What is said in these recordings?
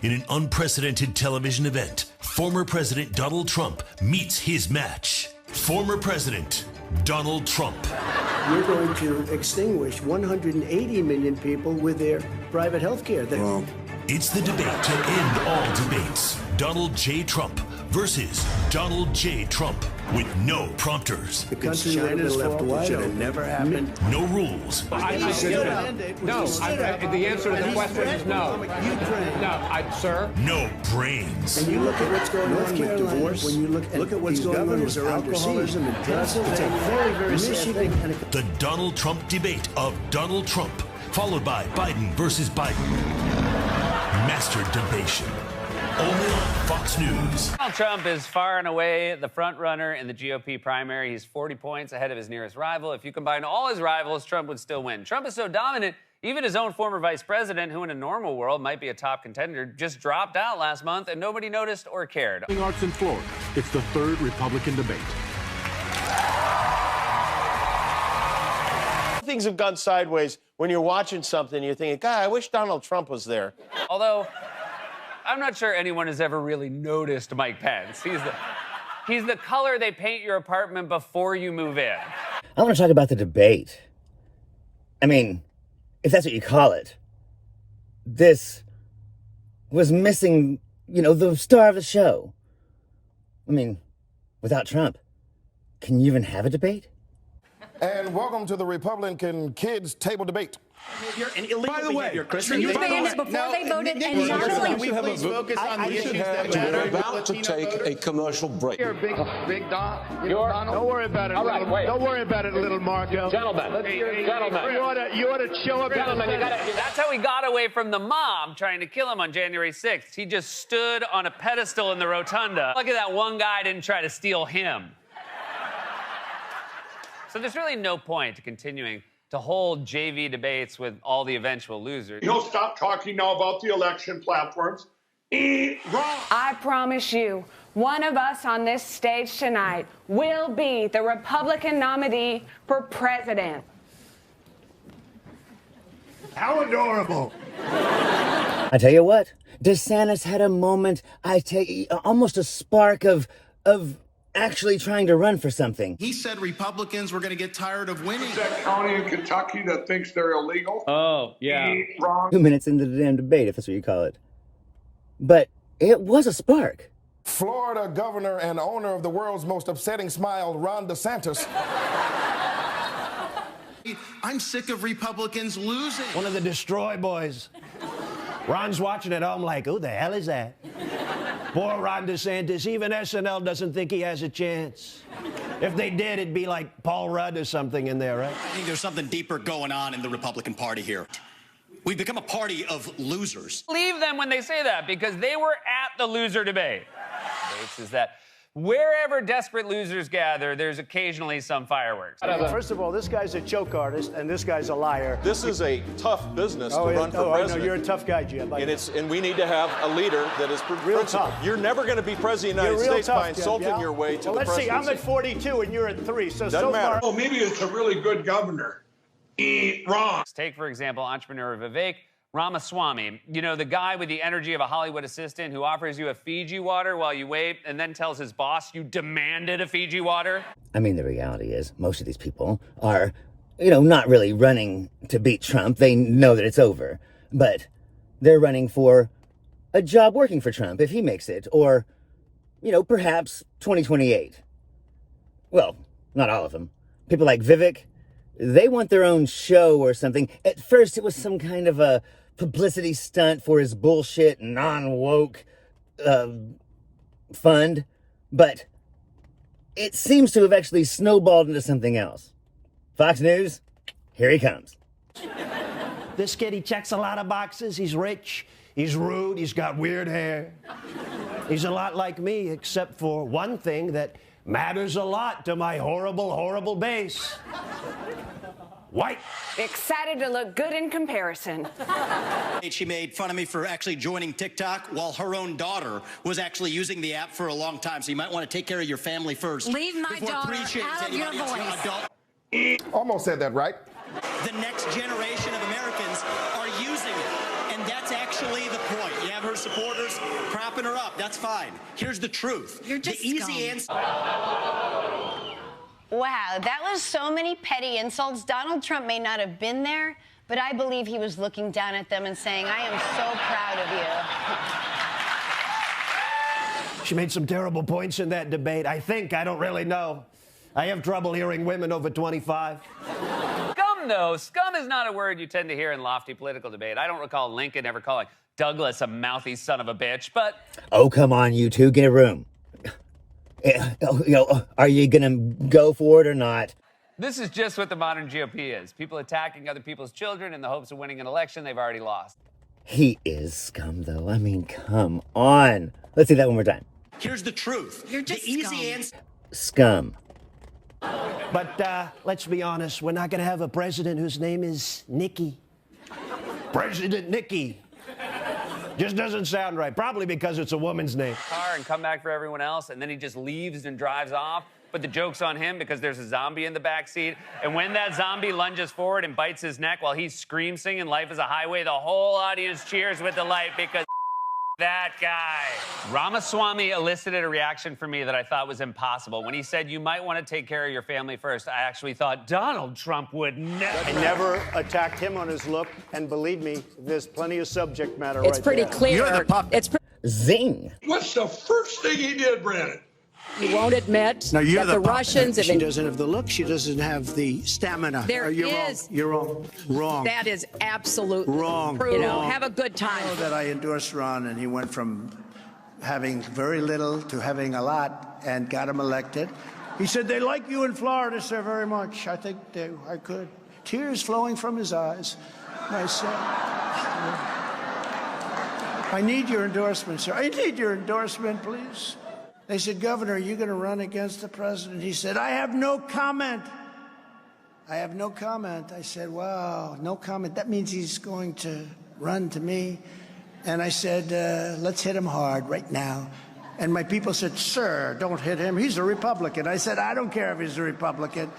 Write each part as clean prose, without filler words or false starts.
In an unprecedented television event, former President Donald Trump meets his match. Former President Donald Trump. You're going to extinguish 180 million people with their private health care. Well, it's the debate to end all debates. Donald J. Trump versus Donald J. Trump with no prompters. The country China's left wide should have never happened. No rules. The answer to the question is no. No, sir. No brains. And you look at what's going on with divorce. When you look at what's going on with alcoholism and drugs, it's a very, very sad thing. The Donald Trump debate of Donald Trump, followed by Biden versus Biden. Masturbation. Only on Fox News. Donald Trump is far and away the front runner in the GOP primary. He's 40 points ahead of his nearest rival. If you combine all his rivals, Trump would still win. Trump is so dominant, even his own former vice president, who in a normal world might be a top contender, just dropped out last month and nobody noticed or cared. Arts in Florida. It's the third Republican debate. Things have gone sideways when you're watching something and you're thinking, God, I wish Donald Trump was there. Although, I'm not sure anyone has ever really noticed Mike Pence. He's the color they paint your apartment before you move in. I want to talk about the debate. I mean, if that's what you call it. This was missing, the star of the show. I mean, without Trump, can you even have a debate? And welcome to the Republican Kids Table Debate. By the way, before they voted, and not only we please focus on the issues that matter. We're about to take a commercial break. You're big Don. Don't worry about it. Don't worry about it, little Marco. Gentlemen, you ought to show up. Gentlemen, that's how he got away from the mob trying to kill him on January 6th. He just stood on a pedestal in the rotunda. Look at that one guy didn't try to steal him. So there's really no point to continuing to hold JV debates with all the eventual losers. He'll stop talking now about the election platforms. Wrong. I promise you, one of us on this stage tonight will be the Republican nominee for president. How adorable. I tell you what, DeSantis had a moment, almost a spark of actually trying to run for something. He said Republicans were going to get tired of winning. Is that county in Kentucky that thinks they're illegal? Oh, yeah. Wrong. 2 minutes into the damn debate, if that's what you call it. But it was a spark. Florida governor and owner of the world's most upsetting smile, Ron DeSantis. I'm sick of Republicans losing. One of the Destroy Boys. Ron's watching at home like, who the hell is that? Poor Ron DeSantis, even SNL doesn't think he has a chance. If they did, it'd be like Paul Rudd or something in there, right? I think there's something deeper going on in the Republican Party here. We've become a party of losers. Leave them when they say that, because they were at the loser debate. Is that wherever desperate losers gather, there's occasionally some fireworks. First of all, this guy's a joke artist, and this guy's a liar. This is a tough business to run for president. president. I know, you're a tough guy, Jim. And we need to have a leader that is real principled. tough. You're never going to be president of the United States by insulting your way to the presidency. Let's see, I'm at 42 and you're at 3, so matter. far. Oh, maybe it's a really good governor. Wrong. Take, for example, entrepreneur Vivek Ramaswamy, the guy with the energy of a Hollywood assistant who offers you a Fiji water while you wait and then tells his boss you demanded a Fiji water. I mean, the reality is most of these people are, not really running to beat Trump. They know that it's over, but they're running for a job working for Trump if he makes it, or, perhaps 2028. Well, not all of them. People like Vivek, they want their own show or something. At first, it was some kind of a publicity stunt for his bullshit non-woke fund, but it seems to have actually snowballed into something else. Fox News, here he comes. This kid, he checks a lot of boxes. He's rich, he's rude, he's got weird hair. He's a lot like me, except for one thing that matters a lot to my horrible, horrible base. White. Excited to look good in comparison. She made fun of me for actually joining TikTok while her own daughter was actually using the app for a long time. So you might want to take care of your family first. Leave my daughter out of your voice. Almost said that right. The next generation of Americans are using it, and that's actually actually the point. You have her supporters propping her up. That's fine. Here's the truth. You're just the easy answer. Wow, that was so many petty insults. Donald Trump may not have been there, but I believe he was looking down at them and saying, I am so proud of you. She made some terrible points in that debate. I don't really know. I have trouble hearing women over 25. Scum, though. Scum is not a word you tend to hear in lofty political debate. I don't recall Lincoln ever calling Douglas a mouthy son of a bitch, but... Oh, come on, you two. Get a room. Are you going to go for it or not? This is just what the modern GOP is. People attacking other people's children in the hopes of winning an election they've already lost. He is scum, though. I mean, come on. Let's see that one more time. Here's the truth. You're just the easy answer. Scum. But let's be honest, we're not going to have a president whose name is Nikki. President Nikki. Just doesn't sound right. Probably because it's a woman's name. Car and come back for everyone else, and then he just leaves and drives off. But the joke's on him because there's a zombie in the backseat. And when that zombie lunges forward and bites his neck while he's scream singing "Life is a Highway," the whole audience cheers with delight because that guy. Ramaswamy elicited a reaction from me that I thought was impossible. When he said, you might want to take care of your family first, I actually thought Donald Trump would never. I never attacked him on his look, and believe me, there's plenty of subject matter it's right pretty there. clear. You're the puppet. It's Zing. What's the first thing he did, Brandon? You won't admit that the Russians have She doesn't have the look. She doesn't have the stamina. There you're is. Wrong. You're wrong. Wrong. That is absolutely wrong. You know, wrong. have a good time. I know that I endorsed Ron, and he went from having very little to having a lot and got him elected. He said, they like you in Florida, sir, very much. I think I could. Tears flowing from his eyes. I said, I need your endorsement, sir. I need your endorsement, please. They said, Governor, are you going to run against the president? He said, I have no comment. I have no comment. I said, wow, no comment. That means he's going to run to me. And I said, let's hit him hard right now. And my people said, sir, don't hit him. He's a Republican. I said, I don't care if he's a Republican.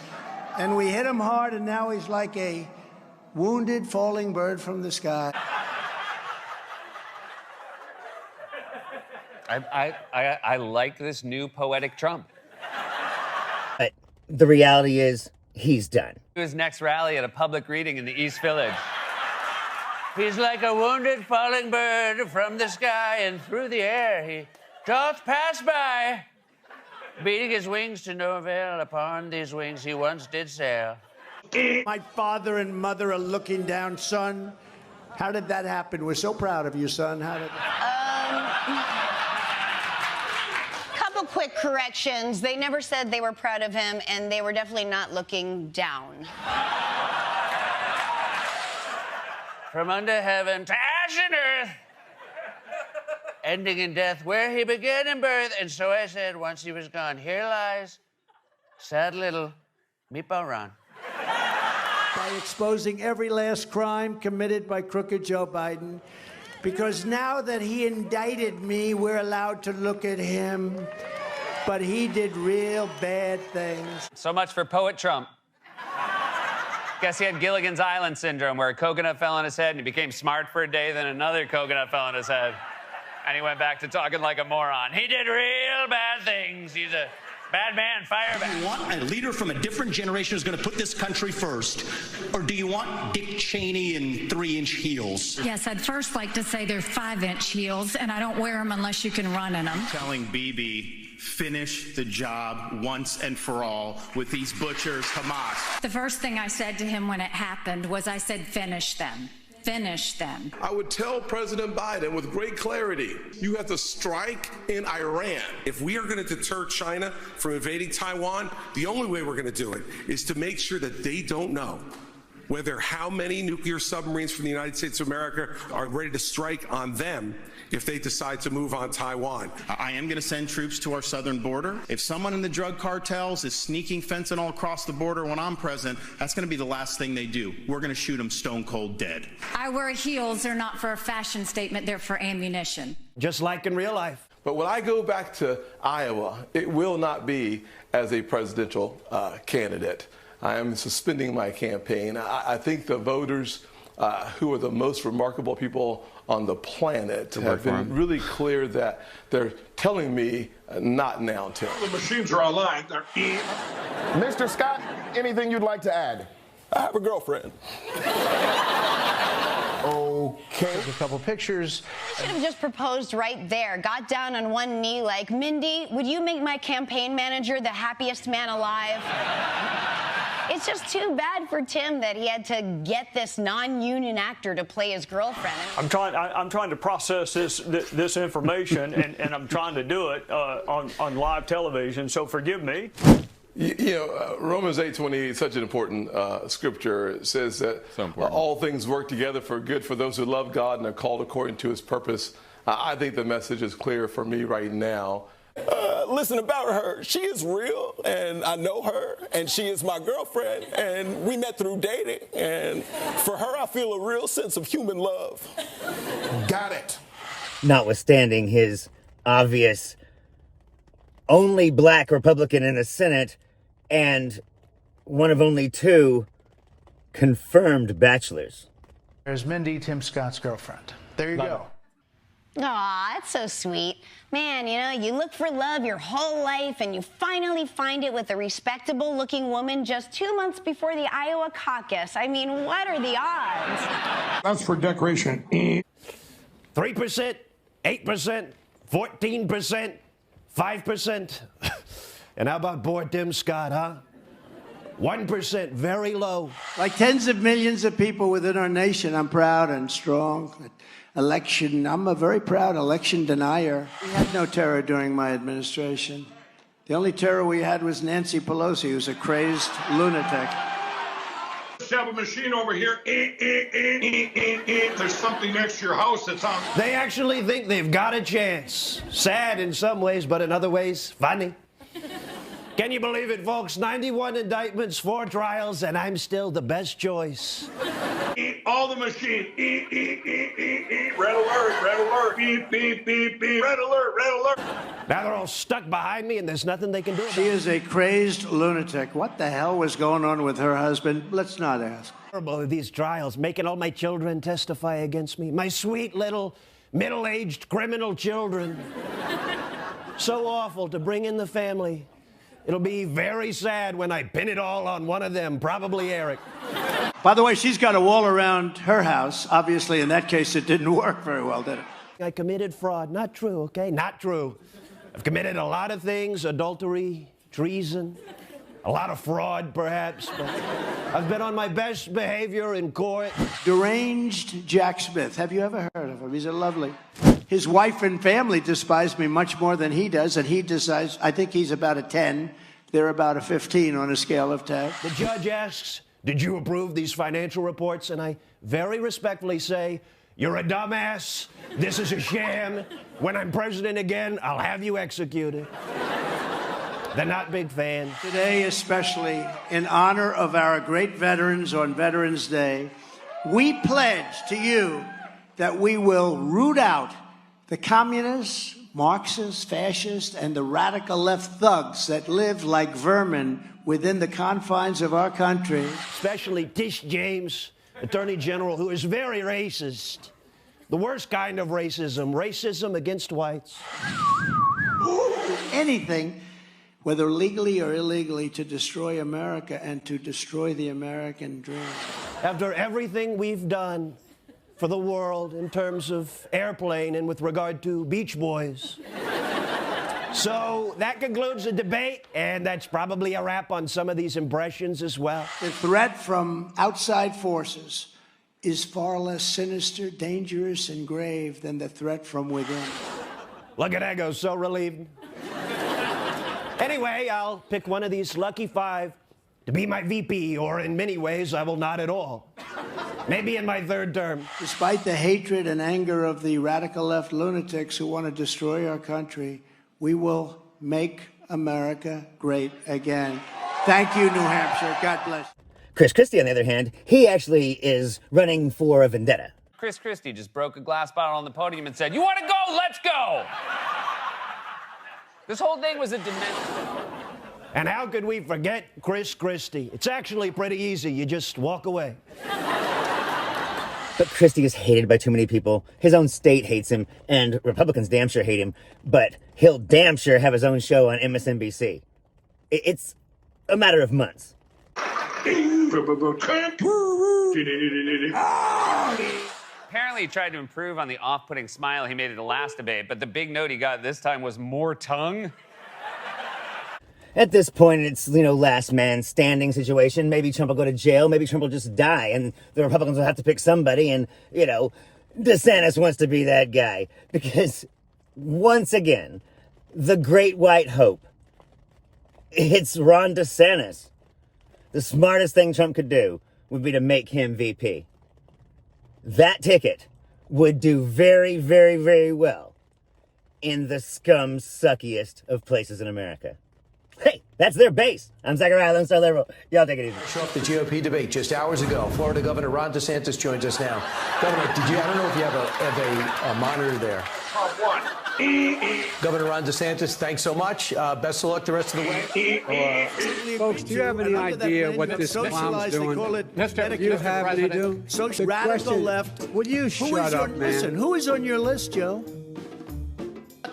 And we hit him hard, and now he's like a wounded falling bird from the sky. I like this new poetic Trump. But the reality is, he's done. His next rally at a public reading in the East Village. He's like a wounded falling bird from the sky, and through the air he doth pass by, beating his wings to no avail. Upon these wings he once did sail. My father and mother are looking down, son. How did that happen? We're so proud of you, son. How did Couple quick corrections. They never said they were proud of him, and they were definitely not looking down. From under heaven to ash and earth, ending in death where he began in birth. And so I said, once he was gone, here lies sad little Meatball Ron. by exposing every last crime committed by crooked Joe Biden. Because now that he indicted me, we're allowed to look at him. But he did real bad things. So much for Poet Trump. Guess he had Gilligan's Island syndrome, where a coconut fell on his head and he became smart for a day, then another coconut fell on his head. And he went back to talking like a moron. He did real bad things. He's a bad man, fire back. Do you want a leader from a different generation who's going to put this country first? Or do you want Dick Cheney in 3-inch heels? Yes, I'd first like to say they're 5-inch heels, and I don't wear them unless you can run in them. Telling Bibi, finish the job once and for all with these butchers, Hamas. The first thing I said to him when it happened was I said, finish them. Finish them. I would tell President Biden with great clarity, you have to strike in Iran. If we are going to deter China from invading Taiwan, the only way we're going to do it is to make sure that they don't know whether how many nuclear submarines from the United States of America are ready to strike on them if they decide to move on Taiwan. I am going to send troops to our southern border. If someone in the drug cartels is sneaking fentanyl across the border when I'm president, that's going to be the last thing they do. We're going to shoot them stone cold dead. I wear heels. They're not for a fashion statement. They're for ammunition. Just like in real life. But when I go back to Iowa, it will not be as a presidential candidate. I am suspending my campaign. I think the voters who are the most remarkable people on the planet, have been really clear that they're telling me, not now, Tim. The machines are online. They're Mr. Scott, anything you'd like to add? I have a girlfriend. Okay. A couple pictures. Should have just proposed right there. Got down on one knee like, Mindy, would you make my campaign manager the happiest man alive? It's just too bad for Tim that he had to get this non-union actor to play his girlfriend. I'm trying to process this information, and I'm trying to do it on live television. So forgive me. Romans 8:28 is such an important scripture. It says that all things work together for good for those who love God and are called according to his purpose. I think the message is clear for me right now. Listen, about her, she is real, and I know her, and she is my girlfriend, and we met through dating, and for her, I feel a real sense of human love. Got it. Notwithstanding his obvious only black Republican in the Senate and one of only 2 confirmed bachelors. There's Mindy, Tim Scott's girlfriend. There you go. Aw, that's so sweet. Man, you look for love your whole life and you finally find it with a respectable-looking woman just 2 months before the Iowa caucus. I mean, what are the odds? That's for decoration. 3%, 8%, 14%, 5%. And how about poor Tim Scott, huh? 1%, very low. Like tens of millions of people within our nation, I'm proud and strong. I'm a very proud election denier. We had no terror during my administration. The only terror we had was Nancy Pelosi, who's a crazed lunatic. Have a machine over here. There's something next to your house that's on. They actually think they've got a chance. Sad in some ways, but in other ways, funny. Can you believe it, folks? 91 indictments, 4 trials, and I'm still the best choice. All the machine. Red alert, red alert. Beep, beep, beep, beep. Red alert, red alert. Now they're all stuck behind me, and there's nothing they can do about it. She is a crazed lunatic. What the hell was going on with her husband? Let's not ask. Horrible, these trials, making all my children testify against me. My sweet little middle-aged criminal children. So awful to bring in the family. It'll be very sad when I pin it all on one of them, probably Eric. By the way, she's got a wall around her house. Obviously, in that case, it didn't work very well, did it? I committed fraud. Not true, okay? Not true. I've committed a lot of things, adultery, treason, a lot of fraud, perhaps, but I've been on my best behavior in court. Deranged Jack Smith. Have you ever heard of him? He's a lovely. His wife and family despise me much more than he does, and he decides, I think he's about a 10. They're about a 15 on a scale of 10. The judge asks, did you approve these financial reports? And I very respectfully say, you're a dumbass. This is a sham. When I'm president again, I'll have you executed. They're not big fans. Today, especially in honor of our great veterans on Veterans Day, we pledge to you that we will root out the communists, Marxists, fascists, and the radical left thugs that live like vermin within the confines of our country. Especially Tish James, Attorney General, who is very racist. The worst kind of racism, racism against whites. Anything, whether legally or illegally, to destroy America and to destroy the American dream. After everything we've done for the world in terms of airplane and with regard to Beach Boys. So that concludes the debate, and that's probably a wrap on some of these impressions as well. The threat from outside forces is far less sinister, dangerous, and grave than the threat from within. Look at Ego, so relieved. Anyway, I'll pick one of these lucky 5 to be my VP, or in many ways, I will not at all. Maybe in my 3rd term. Despite the hatred and anger of the radical left lunatics who want to destroy our country, we will make America great again. Thank you, New Hampshire. God bless. Chris Christie, on the other hand, he actually is running for a vendetta. Chris Christie just broke a glass bottle on the podium and said, "You want to go? Let's go!" This whole thing was a dementia. And how could we forget Chris Christie? It's actually pretty easy. You just walk away. But Christie is hated by too many people. His own state hates him, and Republicans damn sure hate him. But he'll damn sure have his own show on MSNBC. It's a matter of months. Apparently, he tried to improve on the off-putting smile he made at the last debate, but the big note he got this time was more tongue. At this point, it's, last man standing situation. Maybe Trump will go to jail. Maybe Trump will just die. And the Republicans will have to pick somebody. And, DeSantis wants to be that guy. Because, once again, the great white hope, it's Ron DeSantis. The smartest thing Trump could do would be to make him VP. That ticket would do very, very, very well in the scum suckiest of places in America. Hey, that's their base. I'm Zachariah, Lone Star Liberal. Y'all take it easy. Show up the GOP debate just hours ago. Florida Governor Ron DeSantis joins us now. Governor, I don't know if you have a monitor there. Governor Ron DeSantis, thanks so much. Best of luck the rest of the way. Folks, do you have any idea what this clown's doing? Do you have any idea? Social radical left. Would you shut up, man? Listen, who is on your list, Joe?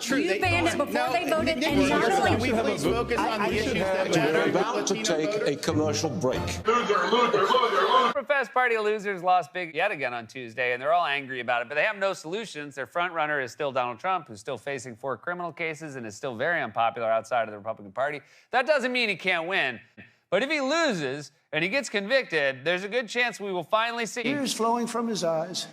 You banned it before they voted, and not only we please focus on the issues that matter. We're about to take a commercial break. Professed party of losers lost big yet again on Tuesday, and they're all angry about it, but they have no solutions. Their front runner is still Donald Trump, who's still facing 4 criminal cases and is still very unpopular outside of the Republican Party. That doesn't mean he can't win, but if he loses and he gets convicted, there's a good chance we will finally see Tears flowing from his eyes.